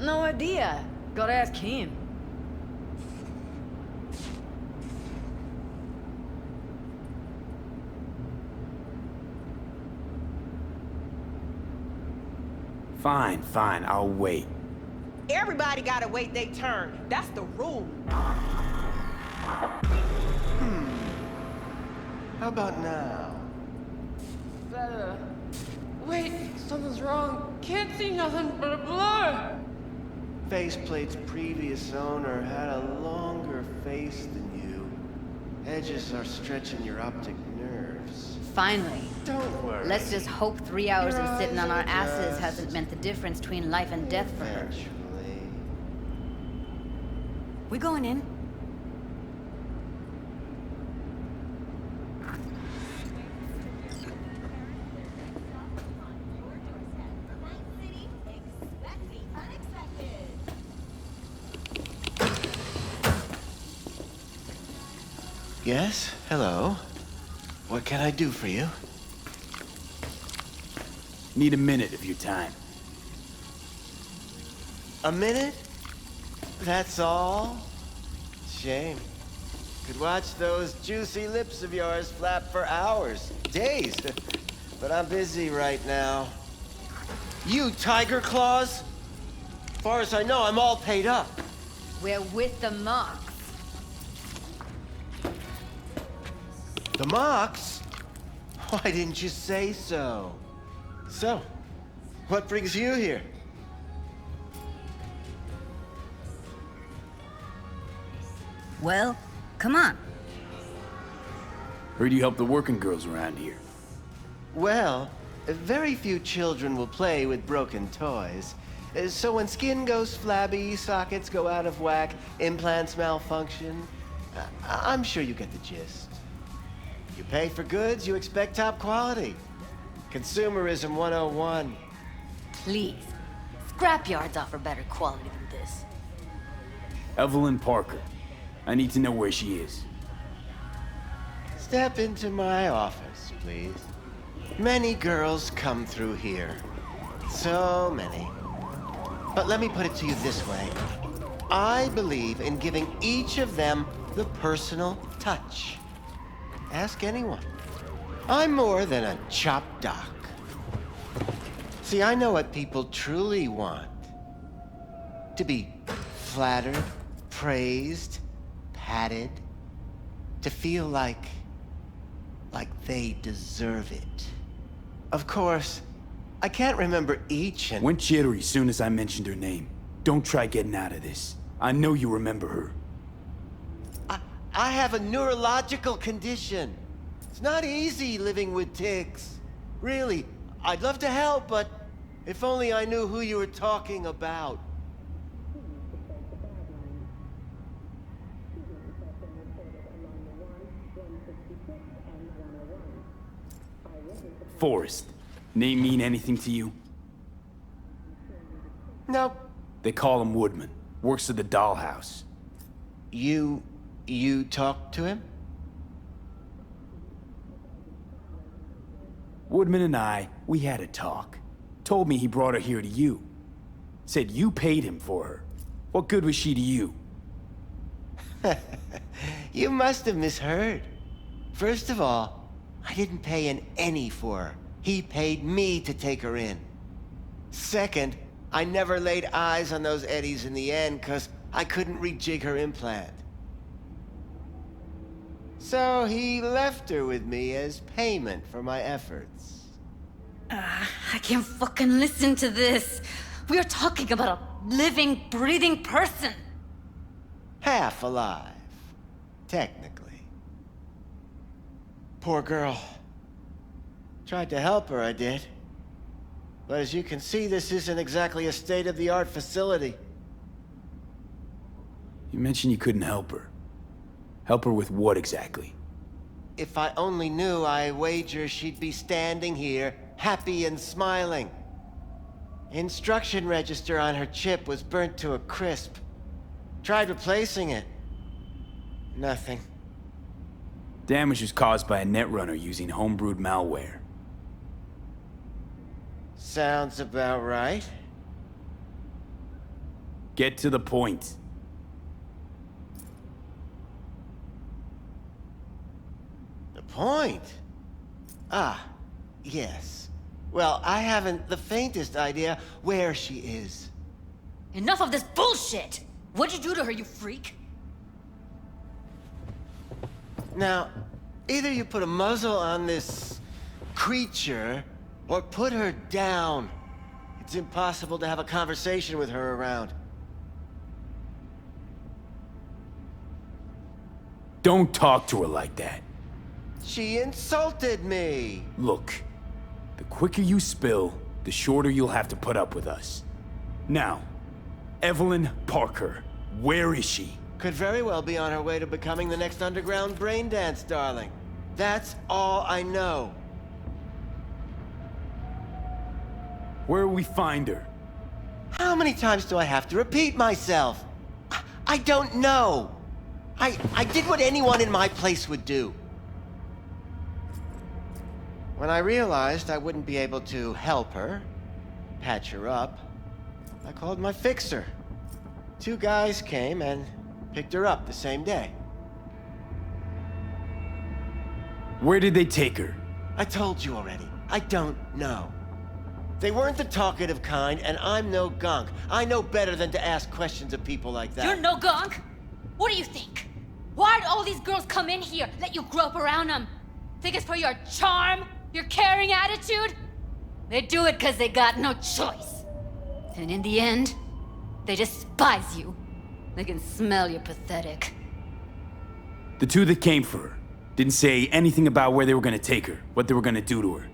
Speaker 19: No idea. Gotta ask him.
Speaker 4: Fine, fine, I'll wait.
Speaker 13: Everybody gotta wait their turn. That's the rule.
Speaker 20: How about now?
Speaker 19: Better. Wait, something's wrong. Can't see nothing but a blur.
Speaker 20: Faceplate's previous owner had a longer face than you. Edges are stretching your optic nerves.
Speaker 15: Finally.
Speaker 20: Don't worry.
Speaker 15: Let's just hope 3 hours
Speaker 20: Your
Speaker 15: of sitting
Speaker 20: eyes
Speaker 15: on our
Speaker 20: will
Speaker 15: asses
Speaker 20: adjust.
Speaker 15: hasn't meant the difference between life and death for her.
Speaker 20: Eventually.
Speaker 15: We going in?
Speaker 20: Yes? Hello? What can I do for you?
Speaker 4: Need a minute of your time.
Speaker 20: A minute? That's all? Shame. Could watch those juicy lips of yours flap for hours, days. But I'm busy right now. You Tiger Claws? As far as I know, I'm all paid up.
Speaker 15: We're with the Mox.
Speaker 20: The Mox? Why didn't you say so? So, what brings you here?
Speaker 15: Well, come on.
Speaker 4: Heard you help the working girls around here.
Speaker 20: Well, very few children will play with broken toys. So when skin goes flabby, sockets go out of whack, implants malfunction, I'm sure you get the gist. You pay for goods, you expect top quality. Consumerism 101.
Speaker 15: Please. Scrapyards offer better quality than this.
Speaker 4: Evelyn Parker. I need to know where she is.
Speaker 20: Step into my office, please. Many girls come through here. So many. But let me put it to you this way. I believe in giving each of them the personal touch. Ask anyone. I'm more than a chop doc. See, I know what people truly want. To be flattered, praised, patted. To feel like they deserve it. Of course, I can't remember each and...
Speaker 4: Went jittery soon as I mentioned her name. Don't try getting out of this. I know you remember her.
Speaker 20: I have a neurological condition. It's not easy living with tics. Really, I'd love to help, but if only I knew who you were talking about.
Speaker 4: Forrest. Name mean anything to you?
Speaker 20: Nope.
Speaker 4: They call him Woodman. Works at the dollhouse.
Speaker 20: You talked to him?
Speaker 4: Woodman and we had a talk. Told me he brought her here to you. Said you paid him for her. What good was she to you?
Speaker 20: You must have misheard. First of all, I didn't pay an any for her. He paid me to take her in. Second, I never laid eyes on those eddies in the end because I couldn't rejig her implant. So he left her with me as payment for my efforts.
Speaker 15: I can't fucking listen to this. We are talking about a living, breathing person.
Speaker 20: Half alive, technically. Poor girl. Tried to help her, I did. But as you can see, this isn't exactly a state-of-the-art facility.
Speaker 4: You mentioned you couldn't help her. Help her with what exactly?
Speaker 20: If I only knew, I wager she'd be standing here, happy and smiling. Instruction register on her chip was burnt to a crisp. Tried replacing it. Nothing.
Speaker 4: Damage was caused by a netrunner using homebrewed malware.
Speaker 20: Sounds about right.
Speaker 4: Get to the point.
Speaker 20: The point? Ah, yes. Well, I haven't the faintest idea where she is.
Speaker 15: Enough of this bullshit! What'd you do to her, you freak?
Speaker 20: Now, either you put a muzzle on this creature, or put her down. It's impossible to have a conversation with her around.
Speaker 4: Don't talk to her like that.
Speaker 20: She insulted me!
Speaker 4: Look, the quicker you spill, the shorter you'll have to put up with us. Now, Evelyn Parker, where is she?
Speaker 20: Could very well be on her way to becoming the next underground braindance darling. That's all I know.
Speaker 4: Where will we find her?
Speaker 20: How many times do I have to repeat myself? I don't know. I did what anyone in my place would do. When I realized I wouldn't be able to help her, patch her up, I called my fixer. 2 guys came and picked her up the same day.
Speaker 4: Where did they take her?
Speaker 20: I told you already. I don't know. They weren't the talkative kind, and I'm no gunk. I know better than to ask questions of people like that.
Speaker 15: You're no gunk? What do you think? Why'd all these girls come in here, let you grope around them?
Speaker 18: Think it's for your charm? Your caring attitude? They do it because they got no choice. And in the end, they despise you. They can smell you're pathetic.
Speaker 4: The two that came for her didn't say anything about where they were gonna take her, what they were gonna do to her.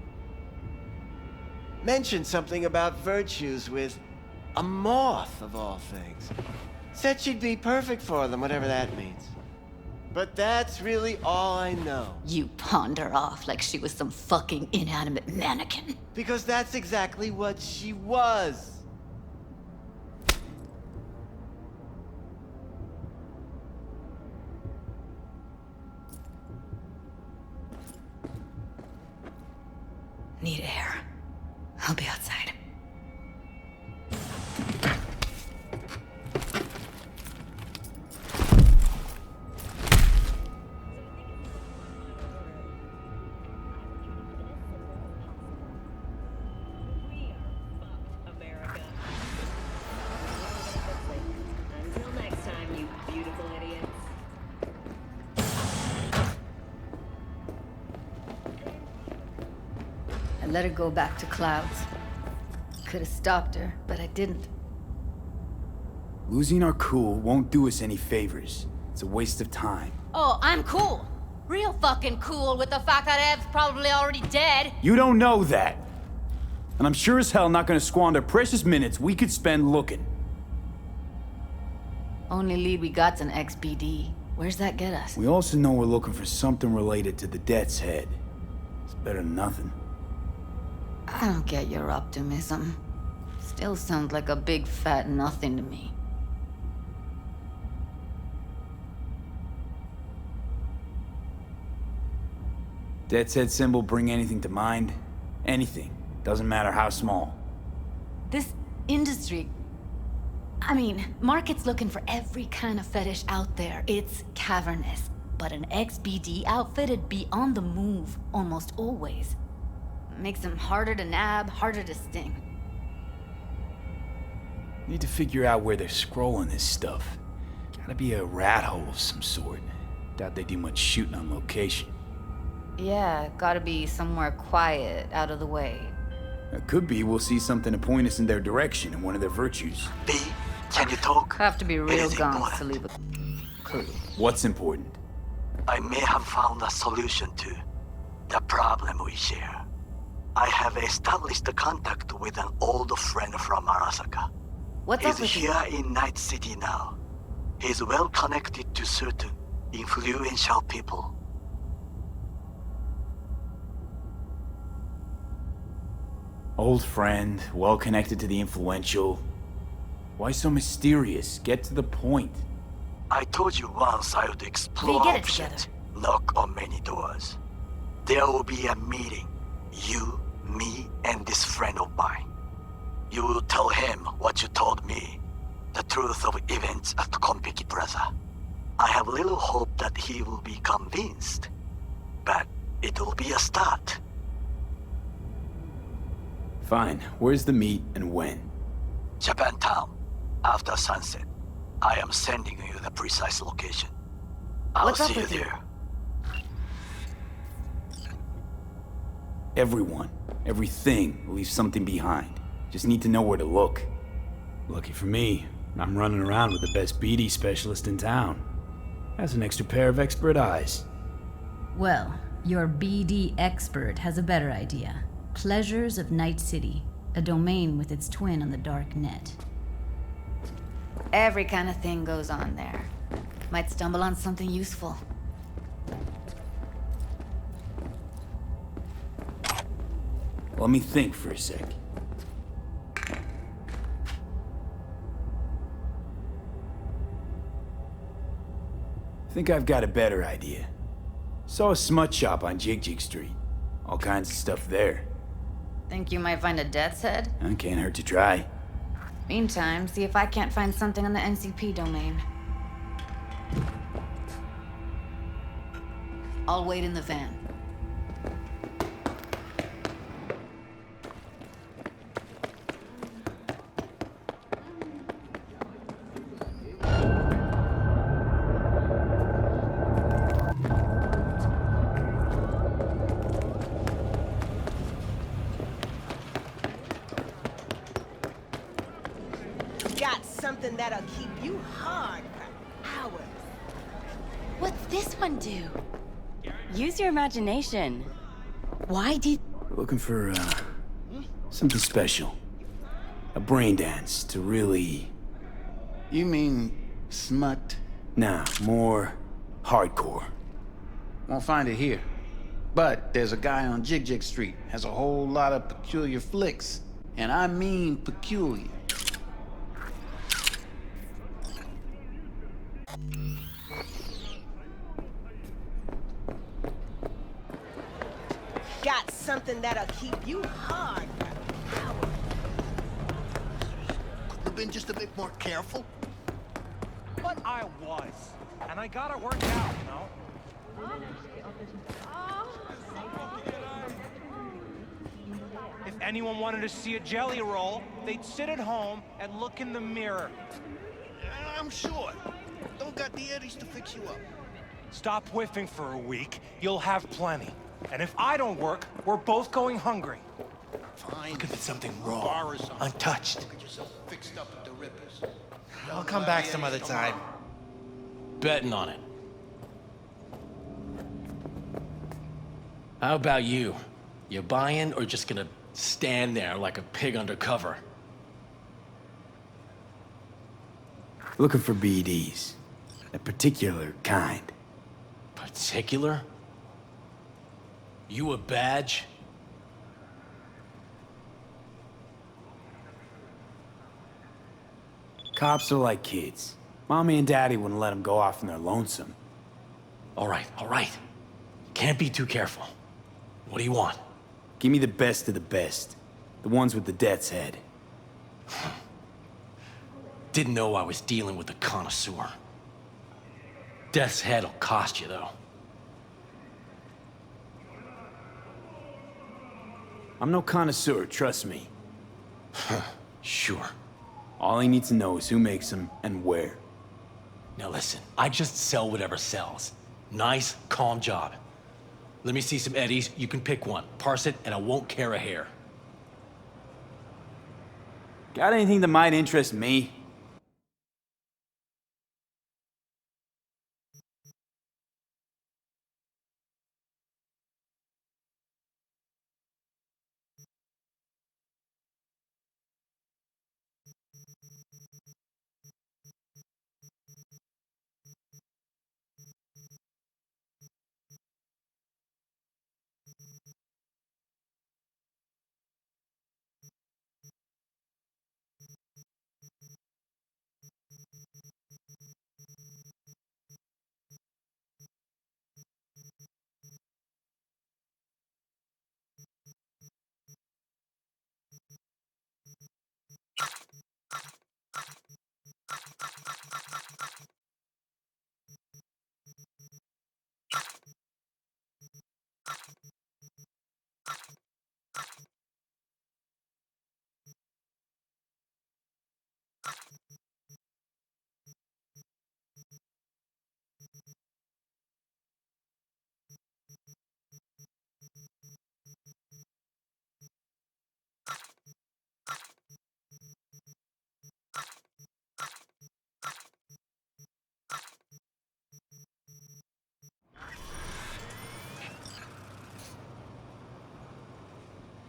Speaker 20: Mentioned something about virtues with a moth, of all things. Said she'd be perfect for them, whatever that means. But that's really all I know.
Speaker 18: You pawned her off like she was some fucking inanimate mannequin.
Speaker 20: Because that's exactly what she was.
Speaker 18: Need air. I'll be outside.
Speaker 21: Until next time, you beautiful idiots.
Speaker 15: I let her go back to Clouds. Could have stopped her, but I didn't.
Speaker 4: Losing our cool won't do us any favors. It's a waste of time.
Speaker 18: Oh, I'm cool. Real fucking cool with the fact that Ev's probably already dead.
Speaker 4: You don't know that. And I'm sure as hell not gonna squander precious minutes we could spend looking.
Speaker 15: Only lead we got's an XBD. Where's that get us?
Speaker 4: We also know we're looking for something related to the Death's Head. It's better than nothing.
Speaker 15: I don't get your optimism. Still sounds like a big fat nothing to me.
Speaker 4: Death's Head symbol bring anything to mind? Anything. Doesn't matter how small.
Speaker 15: This industry... I mean, market's looking for every kind of fetish out there. It's cavernous. But an XBD outfit'd be on the move, almost always. Makes them harder to nab, harder to sting.
Speaker 4: Need to figure out where they're scrolling this stuff. Gotta be a rat hole of some sort. Doubt they do much shooting on location.
Speaker 15: Yeah, gotta be somewhere quiet, out of the way.
Speaker 4: It could be we'll see something to point us in their direction in one of their virtues.
Speaker 12: B, can you talk?
Speaker 15: Have to be real
Speaker 12: Anything
Speaker 15: guns to leave a clue.
Speaker 4: What's important?
Speaker 12: I may have found a solution to the problem we share. I have established a contact with an old friend from Arasaka.
Speaker 15: What's up
Speaker 12: He's
Speaker 15: with
Speaker 12: here in Night City now. He's well connected to certain influential people.
Speaker 4: Old friend, well connected to the influential. Why so mysterious? Get to the point.
Speaker 12: I told you once I would explore
Speaker 15: They get it
Speaker 12: options, knock on many doors. There will be a meeting. You, me, and this friend of mine. You will tell him what you told me, the truth of events at Konpeki Plaza. I have little hope that he will be convinced, but it will be a start.
Speaker 4: Fine. Where's the meet and when?
Speaker 12: Japantown, after sunset. I am sending you the precise location. I'll
Speaker 15: What's up
Speaker 12: see you
Speaker 15: with you?
Speaker 12: there.
Speaker 4: Everyone, everything leaves something behind. Just need to know where to look. Lucky for me, I'm running around with the best BD specialist in town. Has an extra pair of expert eyes.
Speaker 22: Well, your BD expert has a better idea. Pleasures of Night City, a domain with its twin on the dark net.
Speaker 15: Every kind of thing goes on there. Might stumble on something useful.
Speaker 4: Let me think for a sec. Think I've got a better idea. Saw a smut shop on Jig Street. All kinds of stuff there.
Speaker 15: Think you might find a death's head?
Speaker 4: Can't hurt to try.
Speaker 15: Meantime, see if I can't find something on the NCP domain. I'll wait in the van.
Speaker 13: something that'll keep you hard for hours.
Speaker 14: What's this one do? Use your imagination. Why did...
Speaker 4: Looking for, something special. A brain dance to really...
Speaker 3: You mean smut?
Speaker 4: Nah, more hardcore.
Speaker 3: Won't find it here. But there's a guy on Jig Street, has a whole lot of peculiar flicks. And I mean peculiar.
Speaker 13: Got something that'll keep you hard for hours.
Speaker 12: Could have been just a bit more careful.
Speaker 17: But I was. And I got it worked out, you know? If anyone wanted to see a jelly roll, they'd sit at home and look in the mirror.
Speaker 12: I'm sure. Don't got the eddies to fix you up.
Speaker 17: Stop whiffing for a week, you'll have plenty. And if I don't work, we're both going hungry.
Speaker 12: Fine.
Speaker 10: Look if it's something raw, untouched.
Speaker 12: Get yourself fixed up at the rippers.
Speaker 10: I'll come back some other time. Betting on it. How about you? You buying or just gonna stand there like a pig undercover?
Speaker 4: Looking for BDs. A particular kind.
Speaker 10: Particular? You a badge?
Speaker 4: Cops are like kids. Mommy and Daddy wouldn't let them go off in their lonesome.
Speaker 10: All right. Can't be too careful. What do you want?
Speaker 4: Give me the best of the best. The ones with the death's head.
Speaker 10: Didn't know I was dealing with a connoisseur. Death's head'll cost you, though.
Speaker 4: I'm no connoisseur, trust me.
Speaker 10: Sure.
Speaker 4: All I need to know is who makes them and where.
Speaker 10: Now listen, I just sell whatever sells. Nice, calm job. Let me see some eddies, you can pick one. Parse it, and I won't care a hair.
Speaker 4: Got anything that might interest me?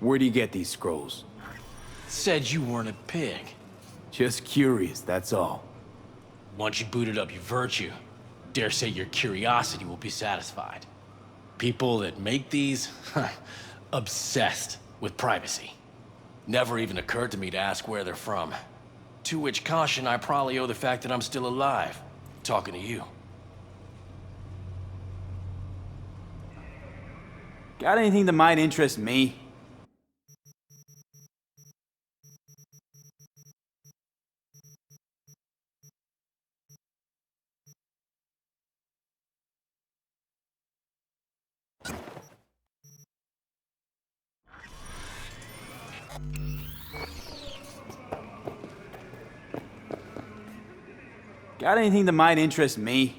Speaker 4: Where do you get these scrolls?
Speaker 10: Said you weren't a pig.
Speaker 4: Just curious, that's all.
Speaker 10: Once you booted up your virtue, dare say your curiosity will be satisfied. People that make these, obsessed with privacy. Never even occurred to me to ask where they're from. To which caution I probably owe the fact that I'm still alive, talking to you.
Speaker 4: Got anything that might interest me? Got anything that might interest me?